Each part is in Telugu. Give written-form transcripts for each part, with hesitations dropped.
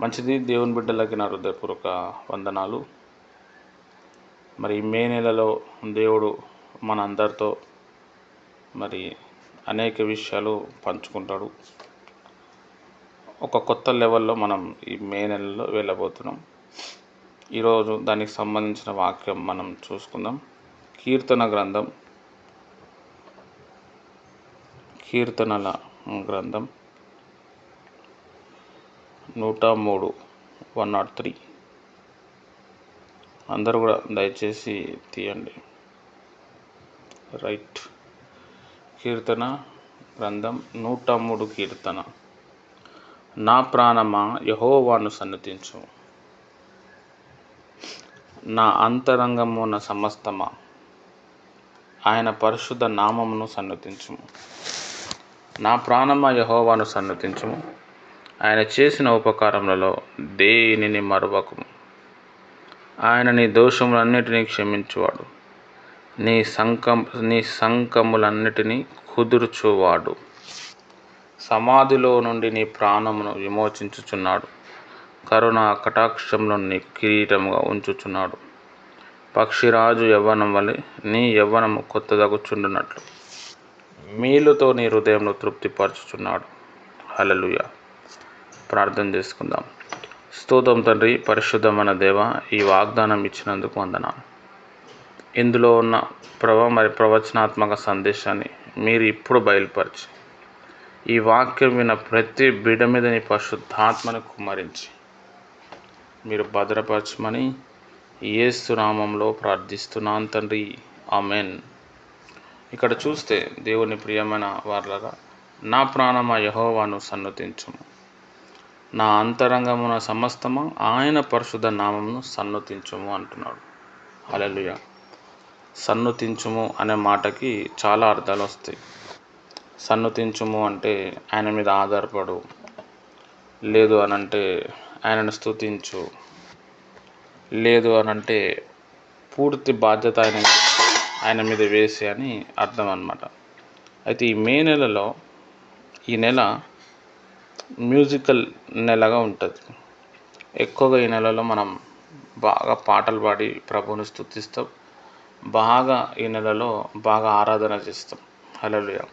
మంచిది. దేవుని బిడ్డలకి నా హృదయపూర్వక వందనాలు. మరి మే నెలలో దేవుడు మన అందరితో మరి అనేక విషయాలు పంచుకుంటాడు. ఒక కొత్త లెవెల్లో మనం ఈ మే నెలలో వెళ్ళబోతున్నాం. ఈరోజు దానికి సంబంధించిన వాక్యం మనం చూసుకుందాం. కీర్తనల గ్రంథం 103 103. అందరూ కూడా దయచేసి తీయండి. రైట్. కీర్తన గ్రంథం 103 కీర్తన. నా ప్రాణమా యెహోవాను సన్నుతించు, నా అంతరంగమున సమస్తమా ఆయన పరిశుద్ధ నామమును సన్నుతించుము. నా ప్రాణమా యెహోవాను సన్నుతించుము, ఆయన చేసిన ఉపకారములలో దేనిని మరువకుము. ఆయన నీ దోషములన్నిటినీ క్షమించువాడు, నీ సంకములన్నిటినీ కుదుర్చువాడు. సమాధిలో నుండి నీ ప్రాణమును విమోచించుచున్నాడు, కరుణ కటాక్షంలో నీకు కిరీటముగా ఉంచుచున్నాడు. పక్షిరాజు యవ్వనం వలె నీ యవ్వనము కొత్తదగుచుండునట్లు మేలుతో నీ హృదయంలో తృప్తిపరచుచున్నాడు. హల్లెలూయా. ప్రార్థన చేసుకుందాం. స్తోత్రం తండ్రి, పరిశుద్ధమైన దేవ, ఈ వాగ్దానం ఇచ్చినందుకు వందనాలు. ఇందులో ఉన్న ప్రవచనాత్మక సందేశాన్ని మీరు ఇప్పుడు బయలుపరిచి ఈ వాక్యం విన్న ప్రతి బిడ్డ మీద నీ పరిశుద్ధాత్మను కుమ్మరించి మీరు భద్రపరచమని యేసు నామంలో ప్రార్థిస్తున్నాను తండ్రి. ఆమెన్. ఇక్కడ చూస్తే దేవుని ప్రియమైన వారలారా, నా ప్రాణమా యెహోవాను సన్నుతించుము, నా అంతరంగమున సమస్తము ఆయన పరిశుద్ధ నామమును సన్నుతించుము అంటున్నాడు. హల్లెలూయా. సన్నుతించుము అనే మాటకి చాలా అర్థాలు వస్తాయి. సన్నుతించుము అంటే ఆయన మీద ఆధారపడు, లేదు అనంటే ఆయనను స్తుతించు, లేదు అనంటే పూర్తి బాధ్యత ఆయన మీద వేసి అని అర్థం అన్నమాట. అయితే ఈ మే నెలలో ఈ నెల మ్యూజికల్ నెలగా ఉంటుంది. ఎక్కువగా ఈ నెలలో మనం బాగా పాటలు పాడి ప్రభువుని స్తుతిస్తాం. బాగా ఈ నెలలో బాగా ఆరాధన చేస్తాం. హల్లెలూయా.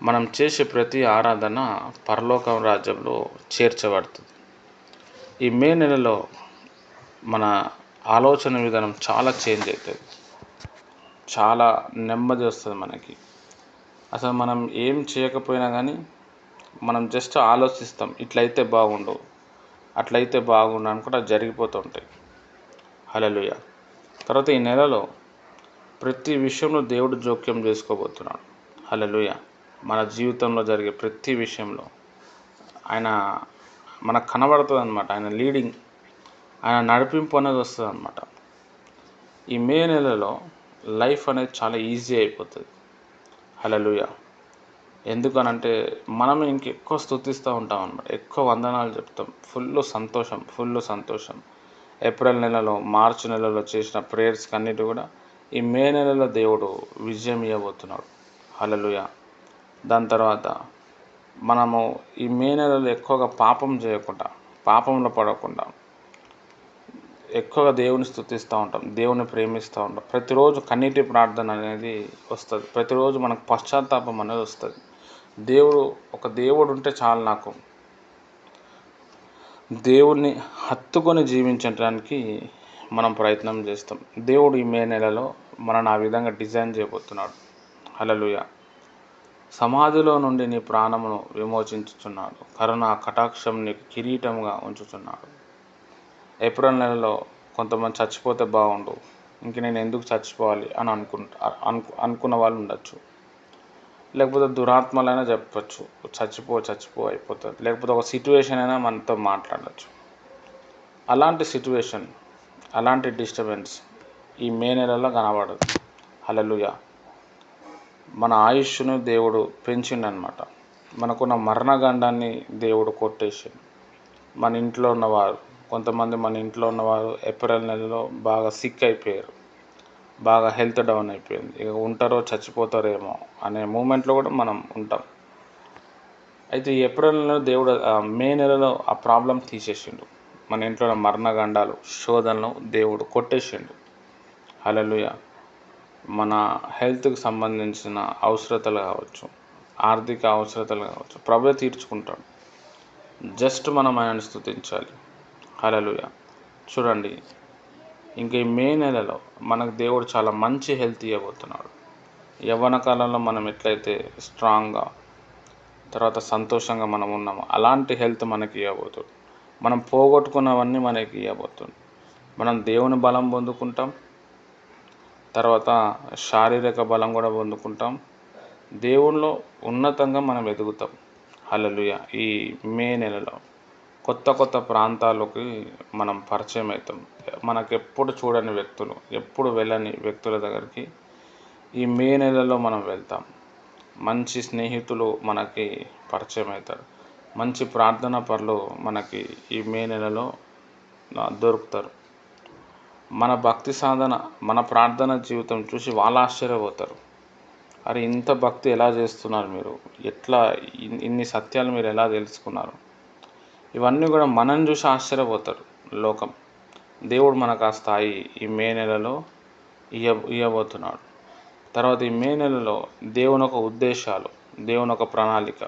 మనం చేసే ప్రతి ఆరాధన పరలోక రాజ్యంలో చేర్చబడుతుంది. ఈ మే నెలలో మన ఆలోచన విధానం చాలా చేంజ్ అవుతుంది. చాలా నెమ్మది వస్తుంది మనకి. అసలు మనం ఏం చేయకపోయినా కానీ మనం జస్ట్ ఆలోచిస్తాం, ఇట్లయితే బాగుండు, అట్లయితే బాగుండు అనుకుంటే అది జరిగిపోతూ ఉంటాయి. హల్లెలూయా. తర్వాత ఈ నెలలో ప్రతి విషయంలో దేవుడు జోక్యం చేసుకోబోతున్నాడు. హల్లెలూయా. మన జీవితంలో జరిగే ప్రతి విషయంలో ఆయన మనకు కనబడుతుంది అన్నమాట. ఆయన లీడింగ్, ఆయన నడిపింపు అనేది వస్తుంది అన్నమాట. ఈ మే నెలలో లైఫ్ అనేది చాలా ఈజీ అయిపోతుంది. హల్లెలూయా. ఎందుకనంటే మనం ఇంకెక్కువ స్తుతిస్తూ ఉంటాం అన్నమాట. ఎక్కువ వందనాలు చెప్తాం. ఫుల్ సంతోషం. ఏప్రిల్ నెలలో, మార్చి నెలలో చేసిన ప్రేయర్స్కి అన్నిటి కూడా ఈ మే నెలలో దేవుడు విజయం ఇవ్వబోతున్నాడు. హల్లెలూయా. దాని తర్వాత మనము ఈ మే నెలలో ఎక్కువగా పాపం చేయకుండా, పాపంలో పడకుండా ఎక్కువగా దేవుని స్తుతిస్తూ ఉంటాం, దేవుని ప్రేమిస్తూ ఉంటాం. ప్రతిరోజు కన్నీటి ప్రార్థన అనేది వస్తుంది. ప్రతిరోజు మనకు పశ్చాత్తాపం అనేది వస్తుంది. ఒక దేవుడు ఉంటే చాలు నాకు, దేవుణ్ణి హత్తుకొని జీవించడానికి మనం ప్రయత్నం చేస్తాం. దేవుడు ఈ మే నెలలో మనల్ని ఆ విధంగా డిజైన్ చేయబోతున్నాడు. హల్లెలూయా. సమాధిలో నుండి నీ ప్రాణమును విమోచించుచున్నాడు, కరుణ కటాక్షం నీకు కిరీటముగా ఉంచుచున్నాడు. ఏప్రిల్ నెలలో కొంతమంది చచ్చిపోతే బాగుండు, ఇంక నేను ఎందుకు చచ్చిపోవాలి అని అనుకున్న వాళ్ళు ఉండొచ్చు. లేకపోతే దురాత్మలైనా చెప్పచ్చు, చచ్చిపో అయిపోతుంది. లేకపోతే ఒక సిట్యువేషన్ అయినా మనతో మాట్లాడచ్చు. అలాంటి డిస్టర్బెన్స్ ఈ మే నెలలో కనబడదు. హల్లెలూయా. మన ఆయుష్ను దేవుడు పెంచిండనమాట. మనకున్న మరణగండాన్ని దేవుడు కొట్టేసిండు. కొంతమంది మన ఇంట్లో ఉన్నవారు ఏప్రిల్ నెలలో బాగా సిక్ అయిపోయారు, బాగా హెల్త్ డౌన్ అయిపోయింది. ఇక ఉంటారో చచ్చిపోతారేమో అనే మూమెంట్లో కూడా మనం ఉంటాం. అయితే ఈ ఏప్రిల్ నెలలో దేవుడు మే నెలలో ఆ ప్రాబ్లం తీసేసిండు. మన ఇంట్లో ఉన్న మరణగండాలు శోధనలు దేవుడు కొట్టేసిండు. హల్లెలూయా. మన హెల్త్‌కి సంబంధించిన అవసరతలు కావచ్చు, ఆర్థిక అవసరతలు కావచ్చు, ప్రభువే తీర్చుకుంటాడు. జస్ట్ మనం ఆయనను స్తుతించాలి. హల్లెలూయా. చూడండి, ఇంక ఈ మే నెలలో మనకు దేవుడు చాలా మంచి హెల్త్ ఇవ్వబోతున్నాడు. యవ్వన కాలంలో మనం ఎట్లయితే స్ట్రాంగ్‌గా, తర్వాత సంతోషంగా మనం ఉన్నామో అలాంటి హెల్త్ మనకి ఇవ్వబోతుంది. మనం పోగొట్టుకున్నవన్నీ మనకి ఇవ్వబోతుంది. మనం దేవుని బలం పొందుకుంటాం. తర్వాత శారీరక బలం కూడా పొందుకుంటాం. దేవునిలో ఉన్నతంగా మనం ఎదుగుతాం. హల్లెలూయా. ఈ మే నెలలో కొత్త కొత్త ప్రాంతాలకి మనం పరిచయం అవుతాం. మనకెప్పుడు చూడని వ్యక్తులు, ఎప్పుడు వెళ్ళని వ్యక్తుల దగ్గరికి ఈ మే నెలలో మనం వెళ్తాం. మంచి స్నేహితులు మనకి పరిచయం అవుతారు. మంచి ప్రార్థనా పరులు మనకి ఈ మే నెలలో దొరుకుతారు. మన భక్తి సాధన, మన ప్రార్థన జీవితం చూసి వాళ్ళు ఆశ్చర్యపోతారు. అరే, ఇంత భక్తి ఎలా చేస్తున్నారు మీరు? ఎట్లా ఇన్ని సత్యాలు మీరు ఎలా తెలుసుకున్నారు? ఇవన్నీ కూడా మనం చూసి ఆశ్చర్యపోతారు లోకం. దేవుడు మనకు ఆ స్థాయి ఈ మే నెలలో ఇవ్వబోతున్నాడు. తర్వాత ఈ మే నెలలో దేవుని ఒక ఉద్దేశాలు, దేవుని ఒక ప్రణాళిక,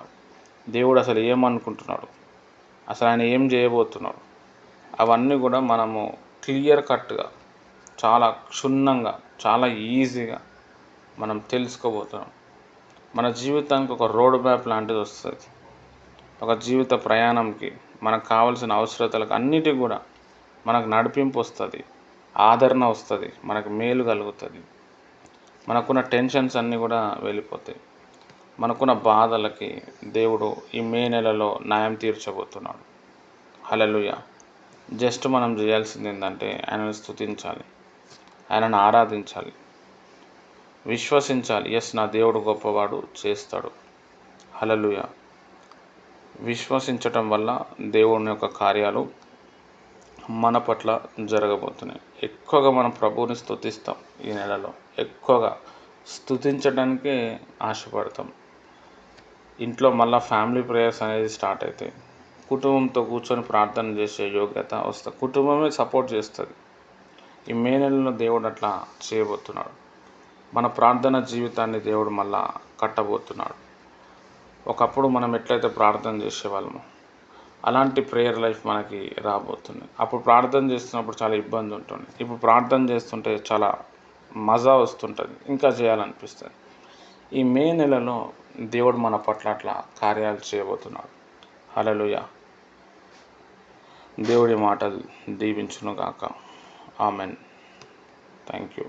దేవుడు అసలు ఏమనుకుంటున్నాడు, అసలు ఆయన ఏం చేయబోతున్నాడు, అవన్నీ కూడా మనము క్లియర్ కట్గా, చాలా క్షుణ్ణంగా, చాలా ఈజీగా మనం తెలుసుకోబోతున్నాం. మన జీవితానికి ఒక రోడ్ మ్యాప్ లాంటిది వస్తుంది. ఒక జీవిత ప్రయాణంకి మనకు కావాల్సిన అవసరతలకు అన్నిటికి కూడా మనకు నడిపింపు వస్తుంది, ఆదరణ వస్తుంది, మనకు మేలు కలుగుతుంది. మనకున్న టెన్షన్స్ అన్నీ కూడా వెళ్ళిపోతాయి. మనకున్న బాధలకి దేవుడు ఈ మే నెలలో న్యాయం తీర్చబోతున్నాడు. హల్లెలూయా. జస్ట్ మనం చేయాల్సింది ఏంటంటే ఆయనను స్తుతించాలి, ఆయనను ఆరాధించాలి, విశ్వసించాలి. ఎస్, నా దేవుడు గొప్పవాడు, చేస్తాడు. హల్లెలూయా. విశ్వసించటం వల్ల దేవుని యొక్క కార్యాలు మన పట్ల జరగబోతున్నాయి. ఎక్కువగా మనం ప్రభువుని స్తుతిస్తాం. ఈ నెలలో ఎక్కువగా స్తుతించడానికే ఆశపడతాం. ఇంట్లో మళ్ళీ ఫ్యామిలీ ప్రేయర్స్ అనేది స్టార్ట్ అవుతాయి. కుటుంబంతో కూర్చొని ప్రార్థన చేసే యోగ్యత వస్తుంది. కుటుంబమే సపోర్ట్ చేస్తుంది. ఈ మే నెలలో దేవుడు అట్లా చేయబోతున్నాడు. మన ప్రార్థన జీవితాన్ని దేవుడు మళ్ళా కట్టబోతున్నాడు. ఒకప్పుడు మనం ఎట్లయితే ప్రార్థన చేసేవాళ్ళము అలాంటి ప్రేయర్ లైఫ్ మనకి రాబోతుంది. అప్పుడు ప్రార్థన చేస్తున్నప్పుడు చాలా ఇబ్బంది ఉంటుంది. ఇప్పుడు ప్రార్థన చేస్తుంటే చాలా మజా వస్తుంటుంది, ఇంకా చేయాలనిపిస్తుంది. ఈ మే నెలలో దేవుడు మన పట్ల అట్లా కార్యాలు చేయబోతున్నాడు. హల్లెలూయా. దేవుడి మాటలు దీవించునుగాక. ఆమెన్. Thank you.